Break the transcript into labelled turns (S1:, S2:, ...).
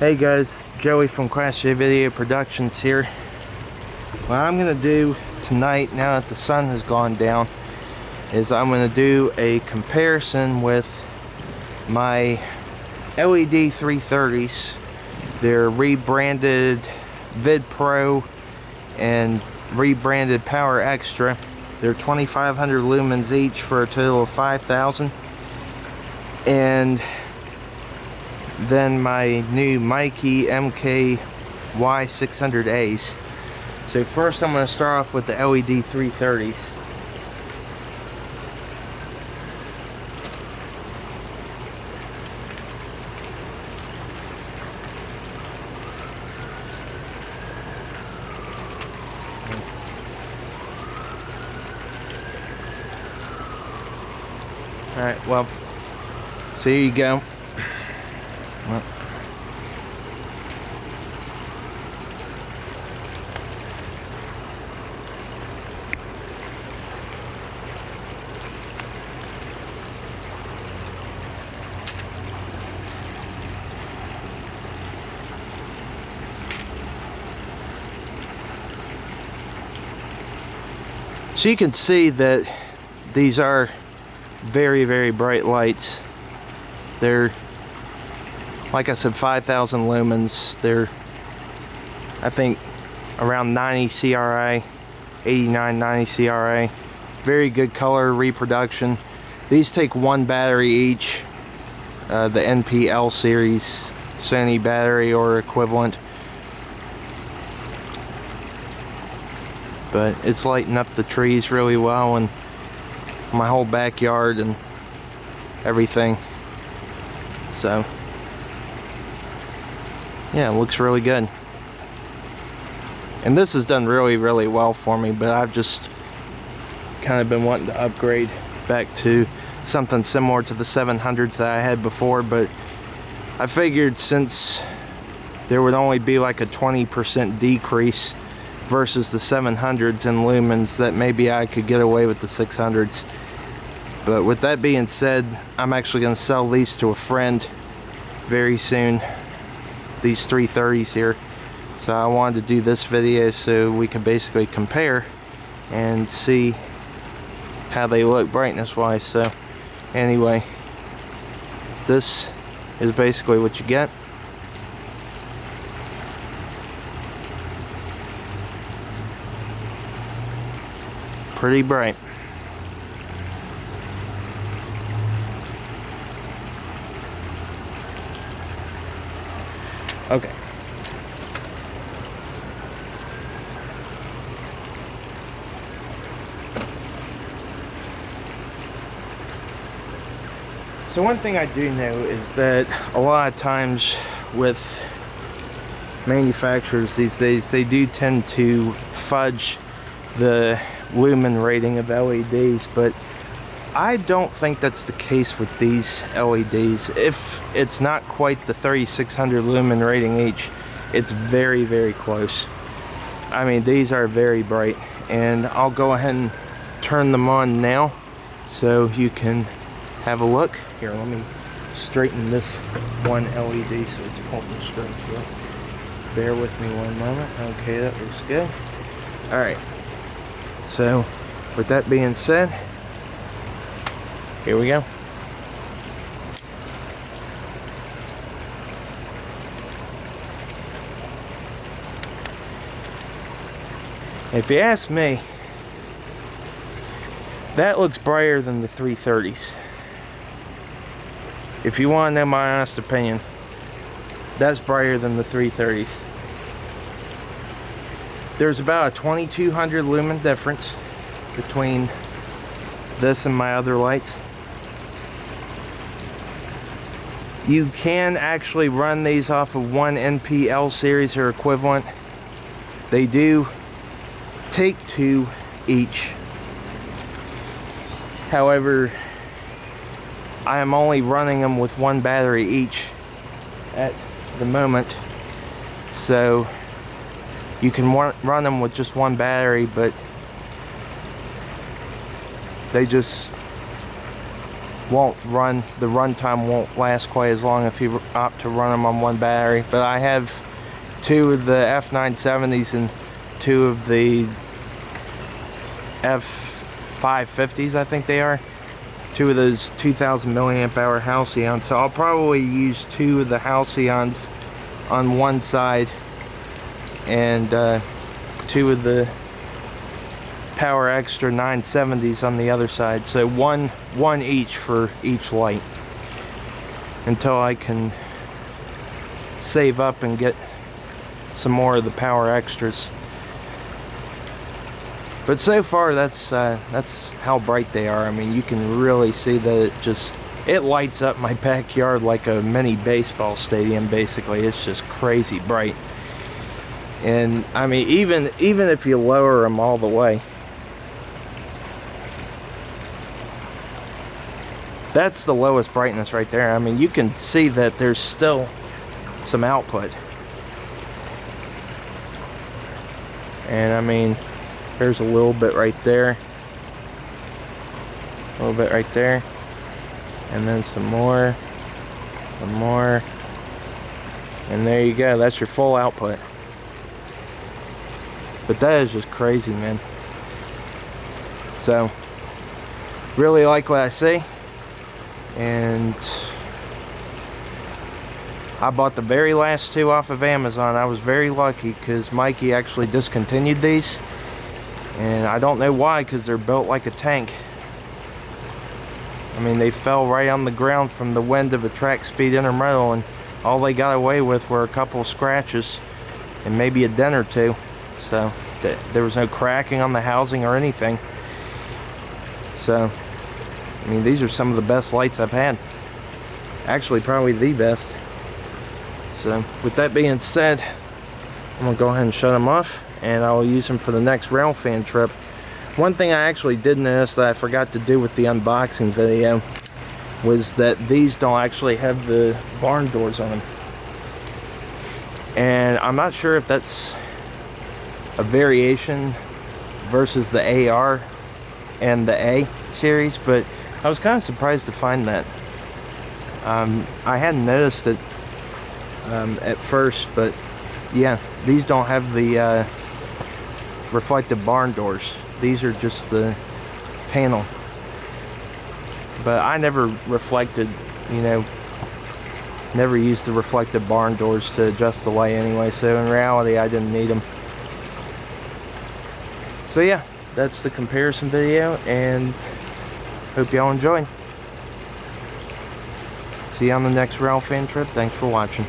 S1: Hey guys, Joey from Crash J Video Productions here. What I'm going to do tonight, now that the sun has gone down, is I'm going to do a comparison with my LED-330s. They're rebranded Vid Pro and rebranded Power Extra. They're 2,500 lumens each for a total of 5,000. And then my new Meike MK-Y600As. So first I'm going to start off with the LED-330s. Alright, well, so here you go. Well, so you can see that these are very, very bright lights. They're, like I said, 5,000 lumens. They're, I think, around 90 CRA, 89, 90 CRA. Very good color reproduction. These take one battery each. The NPL series Sony battery or equivalent. But it's lighting up the trees really well and my whole backyard and everything. So yeah, it looks really good. And this has done really, really well for me, but I've just kind of been wanting to upgrade back to something similar to the 700s that I had before, but I figured since there would only be like a 20% decrease versus the 700s in lumens, that maybe I could get away with the 600s. But with that being said, I'm actually going to sell these to a friend very soon, these 330s here. So I wanted to do this video so we can basically compare and see how they look brightness wise. So anyway, this is basically what you get. Pretty bright. Okay. So one thing I do know is that a lot of times with manufacturers these days, they do tend to fudge the lumen rating of LEDs, but I don't think that's the case with these LEDs. If it's not quite the 3,600 lumen rating each, it's very, very close. I mean, these are very bright, and I'll go ahead and turn them on now so you can have a look. Here, let me straighten this one LED so it's holding straight here. Bear with me one moment. Okay, that looks good. Alright, so with that being said, here we go. If you ask me, that looks brighter than the 330s. If you want to know my honest opinion, that's brighter than the 330s. There's about a 2,200 lumen difference between this and my other lights. You can actually run these off of one NPL series or equivalent. They do take two each. However, I am only running them with one battery each at the moment. So you can run them with just one battery, but they just won't run, the runtime won't last quite as long if you opt to run them on one battery. But I have 2 of the F970s and 2 of the F550s, I think they are. 2 of those 2000 milliamp hour Halcyons. So I'll probably use 2 of the Halcyons on one side and 2 of the Power Extra 970s on the other side. So one each for each light until I can save up and get some more of the Power Extras. But so far, that's how bright they are. I mean, you can really see that it lights up my backyard like a mini baseball stadium. Basically, it's just crazy bright. And I mean, even if you lower them all the way, that's the lowest brightness right there. I mean, you can see that there's still some output. And I mean, there's a little bit right there, a little bit right there, and then some more, and there you go. That's your full output. But that is just crazy, man. So really like what I see, and I bought the very last 2 off of Amazon. I was very lucky because Mikey actually discontinued these. And I don't know why, because they're built like a tank. I mean, they fell right on the ground from the wind of a track speed intermodal, and all they got away with were a couple of scratches and maybe a dent or 2. So there was no cracking on the housing or anything. So I mean, these are some of the best lights I've had. Actually, probably the best. So with that being said, I'm gonna go ahead and shut them off, and I'll use them for the next rail fan trip. One thing I actually did notice that I forgot to do with the unboxing video was that these don't actually have the barn doors on them. And I'm not sure if that's a variation versus the AR and the A series, but I was kind of surprised to find that. I hadn't noticed it at first, but yeah, these don't have the reflective barn doors. These are just the panel. But I never reflected, you know, never used the reflective barn doors to adjust the light anyway, so in reality I didn't need them. So yeah, that's the comparison video, and hope y'all enjoyed. See you on the next rail fan trip. Thanks for watching.